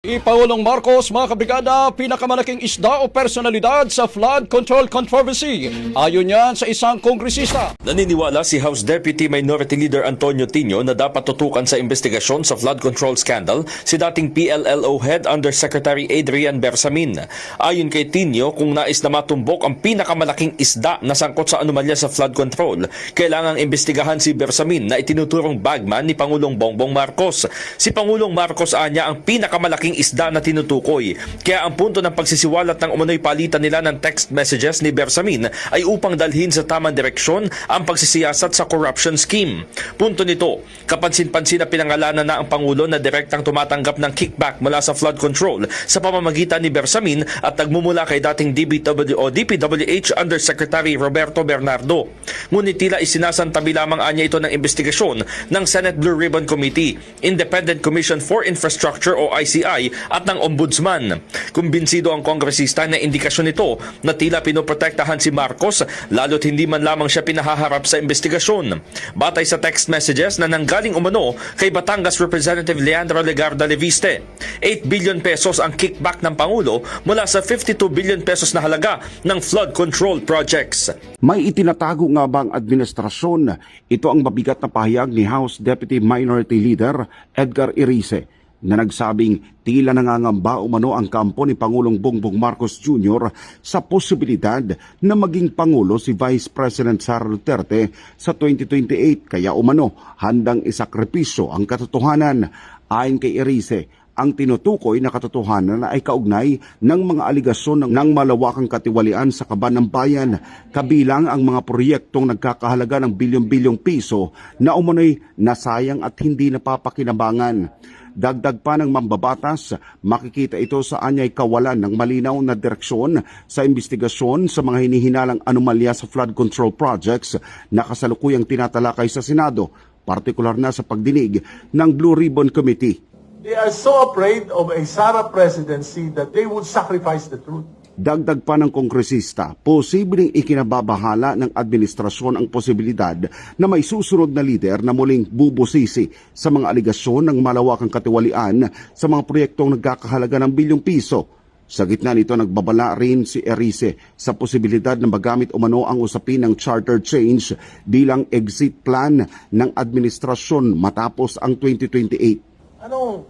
Pangulong Marcos, mga kabrigada, pinakamalaking isda o personalidad sa flood control controversy. Ayon yan sa isang kongresista. Naniniwala si House Deputy Minority Leader Antonio Tino na dapat tutukan sa investigasyon sa flood control scandal si dating PLLO Head Undersecretary Adrian Bersamin. Ayon kay Tino, kung nais na matumbok ang pinakamalaking isda na sangkot sa anomalya sa flood control, kailangang imbestigahan si Bersamin na itinuturong bagman ni Pangulong Bongbong Marcos. Si Pangulong Marcos anya ang pinakamalaking isda na tinutukoy. Kaya ang punto ng pagsisiwalat ng umano'y palitan nila ng text messages ni Bersamin ay upang dalhin sa tamang direksyon ang pagsisiyasat sa corruption scheme. Punto nito, kapansin-pansin na pinangalanan na ang Pangulo na direktang tumatanggap ng kickback mula sa flood control sa pamamagitan ni Bersamin at nagmumula kay dating DPWH Undersecretary Roberto Bernardo. Ngunit tila isinasantabi lamang anya ito ng investigasyon ng Senate Blue Ribbon Committee, Independent Commission for Infrastructure o ICI at ng Ombudsman. Kumbinsido ang kongresista na indikasyon nito na tila pinoprotektahan si Marcos lalo't hindi man lamang siya pinahaharap sa investigasyon. Batay sa text messages na nanggaling umano kay Batangas Representative Leandro Legarda Leviste, 8 billion pesos ang kickback ng Pangulo mula sa 52 billion pesos na halaga ng flood control projects. May itinatago nga ba ang administrasyon? Ito ang mabigat na pahayag ni House Deputy Minority Leader Edgar Erice na nagsabing tila nangangamba umano ang kampo ni Pangulong Bongbong Marcos Jr. sa posibilidad na maging Pangulo si Vice President Sara Duterte sa 2028 kaya umano handang isakripisyo ang katotohanan. Ayon kay Erice, ang tinutukoy na katotohanan ay kaugnay ng mga aligasyon ng malawakang katiwalian sa kaban ng bayan, kabilang ang mga proyektong nagkakahalaga ng bilyon-bilyong piso na umano'y nasayang at hindi napapakinabangan. Dagdag pa ng mambabatas, makikita ito sa anyay kawalan ng malinaw na direksyon sa investigasyon sa mga hinihinalang anomalya sa flood control projects na kasalukuyang tinatalakay sa Senado, partikular na sa pagdinig ng Blue Ribbon Committee. They are so afraid of a Sara presidency that they would sacrifice the truth. Dagdag pa ng kongresista, posibleng ikinababahala ng administrasyon ang posibilidad na may susunod na lider na muling bubusisi sa mga aligasyon ng malawakang katiwalian sa mga proyektong nagkakahalaga ng bilyong piso. Sa gitna nito, nagbabala rin si Erice sa posibilidad na magamit umano ang usapin ng charter change bilang exit plan ng administrasyon matapos ang 2028. Anong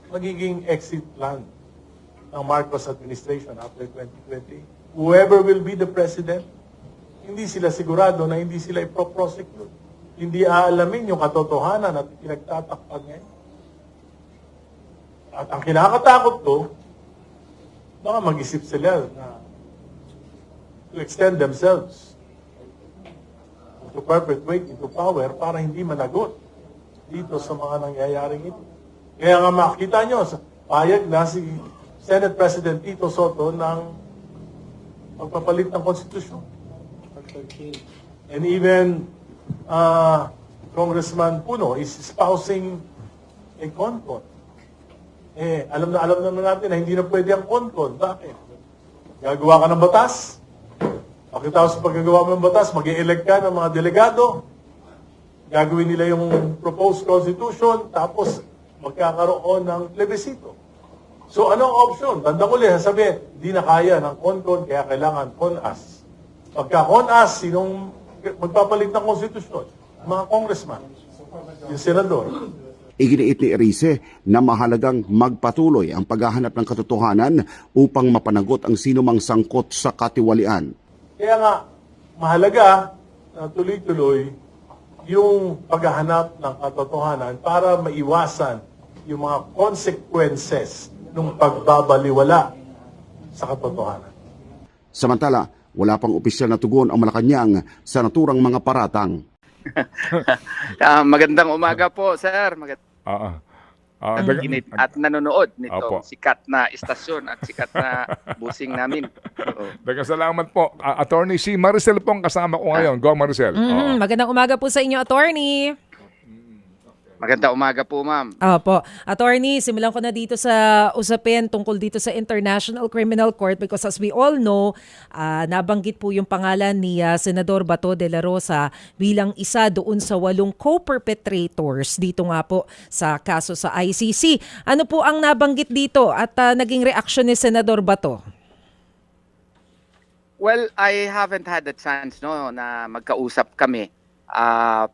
magiging exit plan ng Marcos administration after 2020? Whoever will be the president, hindi sila sigurado na hindi sila ipoprosecute. Hindi aalamin yung katotohanan at pinagtatakpan ngayon. At ang kinakatakot to, baka mag-isip sila na to extend themselves to perpetuate into power para hindi managot dito sa mga nangyayaring ito. Kaya nga makita nyo, payag na si Senate President Tito Soto ng pagpapalit ng konstitusyon. And even Congressman Puno is espousing a CONCON. Alam na natin na hindi na pwede ang CONCON. Bakit? Gagawa ka ng batas. Pagkatapos sa paggagawa mo ng batas, mag-i-elect ka ng mga delegado. Gagawin nila yung proposed constitution, tapos magkakaroon ng plebiscito. So, anong option? Tandang uli, sasabihin, hindi na kaya ng CONCON, kaya kailangan CONAS. Pagka CONAS, sinong magpapalit ng konstitusyon? Mga congressman, yung senador. Iginiit ni Erice na mahalagang magpatuloy ang paghahanap ng katotohanan upang mapanagot ang sinumang sangkot sa katiwalian. Kaya nga, mahalaga na tuloy-tuloy yung paghahanap ng katotohanan para maiwasan yung mga consequences ng pagbabaliwala sa katotohanan. Samantala, wala pang opisyal na tugon ang Malacanang sa naturang mga paratang. Magandang umaga po, sir. Init At nanonood nito Opo. sikat na istasyon at sikat na busing namin. Oo. Salamat po. Attorney si Maricel pong kasama ko ngayon. Go Maricel. Oo. Magandang umaga po sa inyo, attorney. Maganda umaga po, ma'am. Opo. Attorney, simulan ko na dito sa usapin tungkol dito sa International Criminal Court because as we all know, nabanggit po yung pangalan ni Senador Bato de la Rosa bilang isa doon sa 8 co-perpetrators dito nga po sa kaso sa ICC. Ano po ang nabanggit dito at naging reaksyon ni Senador Bato? Well, I haven't had the chance na magkausap kami.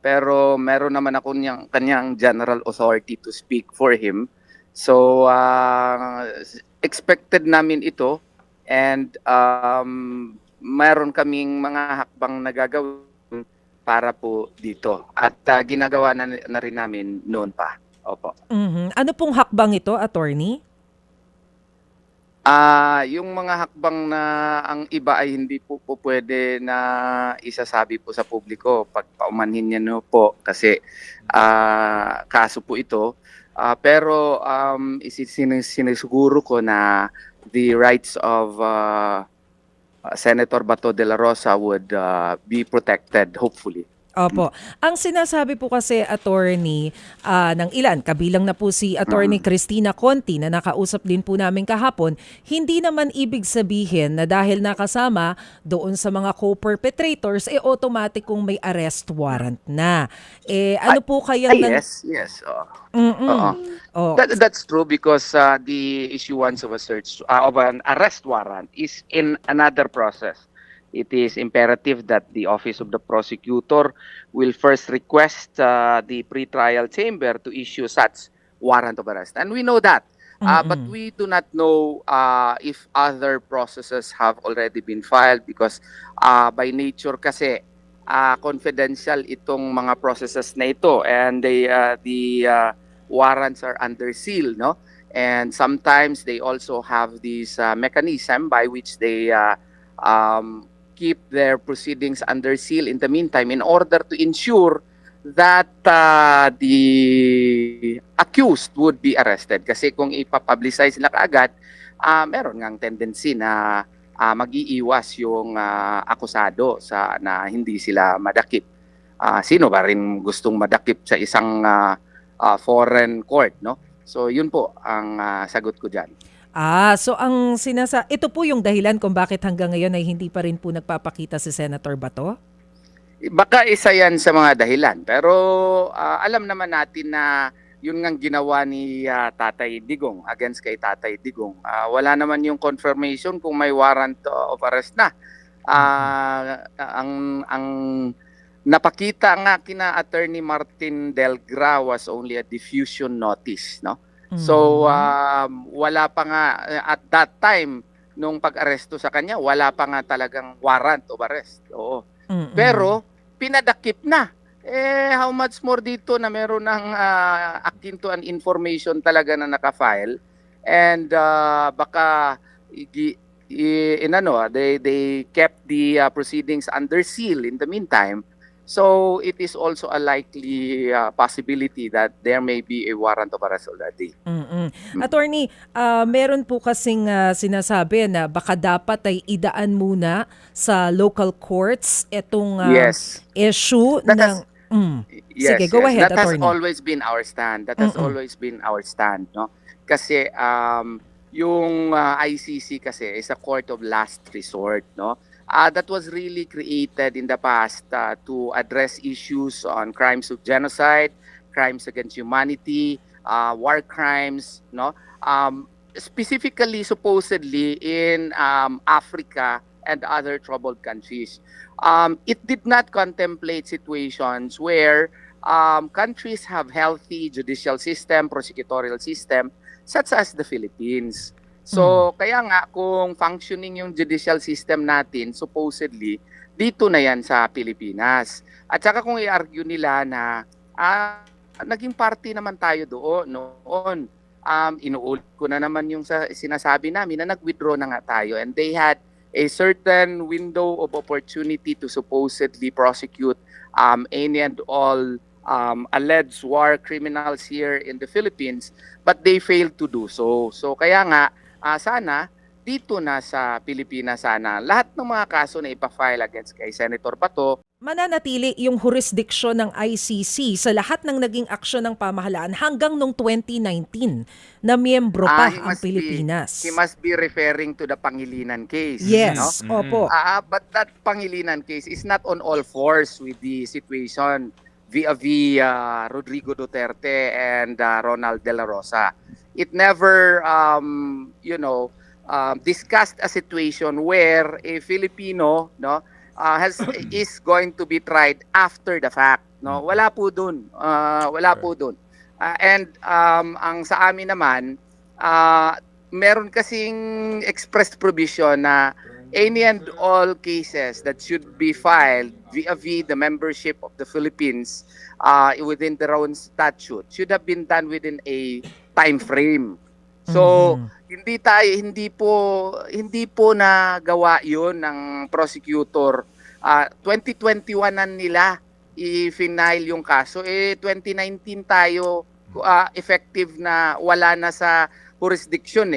Pero meron naman ako kanyang general authority to speak for him. So, expected namin ito and meron kaming mga hakbang na gagawin para po dito. At ginagawa na rin namin noon pa. Opo. Ano pong hakbang ito, attorney? Yung mga hakbang na ang iba ay hindi po pwede na isasabi po sa publiko pag paumanhin niya po kasi kaso po ito. Pero sinisiguro ko na the rights of Senator Bato de la Rosa would be protected hopefully. Opo. Ang sinasabi po kasi, attorney, ng ilan, kabilang na po si attorney Cristina Conti na nakausap din po namin kahapon, hindi naman ibig sabihin na dahil nakasama doon sa mga co-perpetrators, automatic kung may arrest warrant na. Ano po kayang... Yes. That's true because the issuance of a search of an arrest warrant is in another process. It is imperative that the Office of the Prosecutor will first request the pretrial chamber to issue such warrant of arrest. And we know that. But we do not know if other processes have already been filed because by nature kasi confidential itong mga processes na ito and the warrants are under seal, no? And sometimes they also have this mechanism by which they keep their proceedings under seal in the meantime in order to ensure that the accused would be arrested. Kasi kung ipapublicize na kaagad, meron ngang tendency na mag-iiwas yung akusado na hindi sila madakip. Sino ba rin gustong madakip sa isang foreign court, no? So yun po ang sagot ko dyan. So ito po yung dahilan kung bakit hanggang ngayon ay hindi pa rin po nagpapakita si Senator Bato? Baka isa yan sa mga dahilan. Pero alam naman natin na yun ngang ginawa ni Tatay Digong against kay Tatay Digong. Wala naman yung confirmation kung may warrant of arrest na. Ang napakita nga kina Attorney Martin Delgra was only a diffusion notice, no? So wala pa nga at that time nung pag-aresto sa kanya, wala pa nga talagang warrant of arrest. Oo. Pero pinadakip na. How much more dito na meron ng akin to an information talaga na naka-file and baka they kept the proceedings under seal in the meantime. So it is also a likely possibility that there may be a warrant of arrest already. Attorney, meron po kasing sinasabi na baka dapat ay idaan muna sa local courts itong issue ng... Sige, go ahead, That attorney. has always been our stand. That has always been our stand, no? Kasi yung ICC kasi is a court of last resort, no? That was really created in the past to address issues on crimes of genocide, crimes against humanity, war crimes, no? Specifically, supposedly in Africa and other troubled countries. It did not contemplate situations where countries have healthy judicial system, prosecutorial system, such as the Philippines. So, kaya nga, kung functioning yung judicial system natin, supposedly, dito na yan sa Pilipinas. At saka kung i-argue nila na naging party naman tayo noon, inuulit ko na naman yung sinasabi namin na nag-withdraw na nga tayo. And they had a certain window of opportunity to supposedly prosecute any and all alleged war criminals here in the Philippines, but they failed to do so. So, kaya nga, sana dito na sa Pilipinas sana lahat ng mga kaso na ipa-file against kay Senator Bato mananatili yung jurisdiction ng ICC sa lahat ng naging aksyon ng pamahalaan hanggang nung 2019 na miyembro pa ang Pilipinas. He must be referring to the Pangilinan case. Yes, No? opo. But that Pangilinan case is not on all fours with the situation vis-a-vis Rodrigo Duterte and Ronald De La Rosa. It never, discussed a situation where a Filipino, is going to be tried after the fact. No, wala po dun. Wala po dun. Ang sa amin naman, meron kasing express provision na any and all cases that should be filed vis-a-vis the membership of the Philippines within their own statute should have been done within a time frame. So, hindi po nagawa 'yun ng prosecutor. 2021 na nila i-file yung kaso. 2019 tayo effective na wala na sa jurisdiction